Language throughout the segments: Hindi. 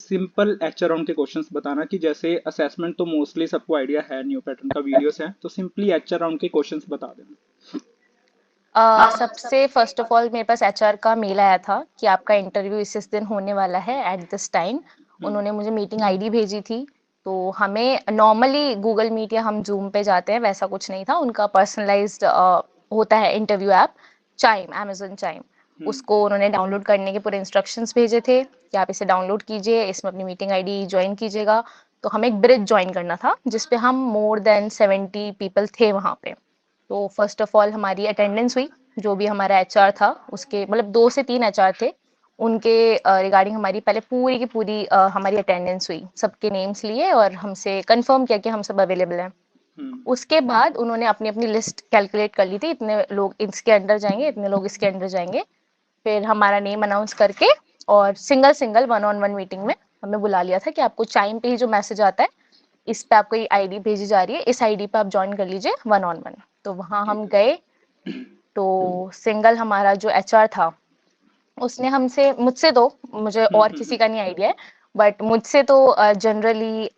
सिंपल एचआर राउंड के क्वेश्चंस बताना कि जैसे असेसमेंट तो मोस्टली सबको आइडिया है, न्यू पैटर्न का वीडियोस है, तो सिंपली एचआर राउंड के क्वेश्चंस बता देना। सबसे फर्स्ट ऑफ ऑल मेरे पास एचआर का मेल आया था कि आपका इंटरव्यू इस दिन होने वाला है एट दिस टाइम। उन्होंने मुझे मीटिंग आईडी भेजी थी। तो हमें नॉर्मली गूगल मीट या हम जूम पे जाते हैं वैसा कुछ नहीं था, उनका पर्सनलाइज्ड होता है interview app chyme, Amazon chyme. उसको उन्होंने डाउनलोड करने के पूरे इंस्ट्रक्शंस भेजे थे कि आप इसे डाउनलोड कीजिए, इसमें अपनी मीटिंग आईडी ज्वाइन कीजिएगा। तो हमें एक ब्रिज ज्वाइन करना था जिसपे हम मोर देन 70 पीपल थे वहां पे। तो फर्स्ट ऑफ ऑल हमारी अटेंडेंस हुई। जो भी हमारा एचआर था उसके मतलब 2 से 3 एचआर थे, उनके रिगार्डिंग हमारी पहले पूरी की पूरी हमारी अटेंडेंस हुई, सबके नेम्स लिए और हमसे कंफर्म किया कि हम सब अवेलेबल हैं। उसके बाद उन्होंने अपनी अपनी लिस्ट कैलकुलेट कर ली थी, इतने लोग इसके अंडर जाएंगे, इतने लोग इसके अंडर जाएंगे। फिर हमारा नेम अनाउंस करके और single single one on one meeting में हमें बुला लिया था कि आपको चाइम पे ही जो मैसेज आता है इस पे आपको ये आईडी भेजी जा रही है, इस आईडी पे आप ज्वाइन कर लीजिए वन ऑन वन। तो वहां हम ठीक गए। तो सिंगल हमारा जो एचआर था उसने हमसे मुझसे तो मुझे और किसी का नहीं आइडिया है, बट मुझसे तो जनरली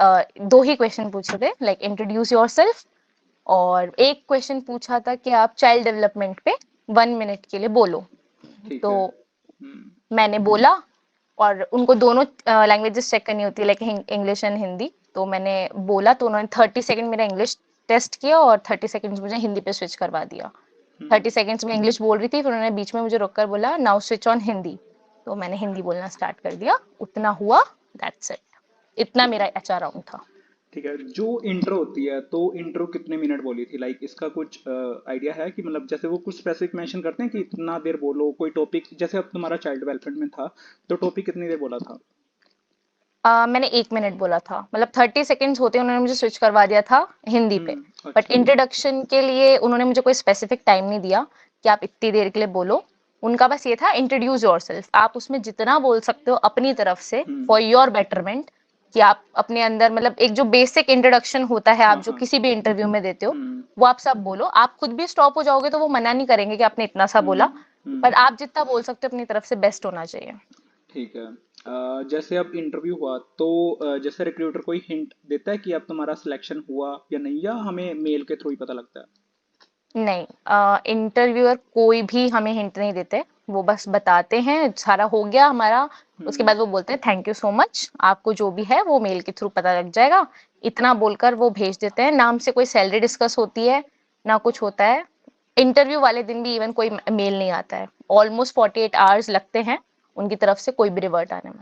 2 ही क्वेश्चन पूछे थे, लाइक इंट्रोड्यूस योरसेल्फ। और एक क्वेश्चन पूछा था कि आप चाइल्ड डेवलपमेंट पे 1 मिनट के लिए बोलो। ठीक तो है। मैंने बोला और उनको दोनों लैंग्वेजेस चेक करनी होती है, लाइक इंग्लिश एंड हिंदी। तो मैंने बोला तो उन्होंने 30 सेकंड मेरा इंग्लिश टेस्ट किया और 30 सेकंड मुझे हिंदी पे स्विच करवा दिया। 30 सेकंड्स में इंग्लिश बोल रही थी, फिर उन्होंने बीच में मुझे रोककर बोला नाउ स्विच ऑन हिंदी। तो मैंने हिंदी बोलना स्टार्ट कर दिया, उतना हुआ, दैट्स इट। इतना ठीक मेरा एचआर राउंड था। ठीक है। जो इंट्रो होती है तो इंट्रो कितने मिनट बोली थी, लाइक इसका कुछ आइडिया है कि मतलब जैसे वो कुछ स्पेसिफिक मेंशन करते हैं कि इतना देर बोलो कोई टॉपिक, जैसे अब तुम्हारा चाइल्ड डेवलपमेंट में था तो टॉपिक कितनी देर बोला था? मैंने 1 मिनट बोला था, मतलब 30 सेकेंड्स होते उन्होंने मुझे स्विच करवा दिया था हिंदी पे। बट अच्छा। इंट्रोडक्शन के लिए उन्होंने मुझे कोई स्पेसिफिक टाइम नहीं दिया कि आप इतनी देर के लिए बोलो। उनका बस ये था इंट्रोड्यूस योरसेल्फ, आप उसमें जितना बोल सकते हो अपनी तरफ से हम्म। For your betterment. कि आप अपने अंदर मतलब एक जो बेसिक इंट्रोडक्शन होता है आप हाँ जो हाँ। किसी भी इंटरव्यू में देते हो हम्म वो आप सब बोलो। आप खुद भी स्टॉप हो जाओगे तो वो मना नहीं करेंगे कि आपने इतना सा बोला। हम्म। पर आप जितना बोल सकते हो अपनी तरफ से बेस्ट होना चाहिए। ठीक है। जैसे अब इंटरव्यू हुआ तो जैसे रिक्रूटर कोई हिंट देता है कि अब तुम्हारा सिलेक्शन हुआ या नहीं, या हमें मेल के थ्रू ही पता लगता है? नहीं, इंटरव्यूअर कोई भी हमें हिंट नहीं देते। वो बस बताते हैं सारा हो गया हमारा। उसके हम्म। बाद वो बोलते हैं थैंक यू सो मच, आपको जो भी है वो मेल के थ्रू पता लग जाएगा। इतना बोलकर वो भेज देते हैं। नाम से कोई सैलरी डिस्कस होती है ना कुछ होता है। इंटरव्यू वाले दिन भी इवन कोई मेल नहीं आता है। ऑलमोस्ट 48 आवर्स लगते हैं उनकी तरफ से कोई भी रिवर्ट आने में।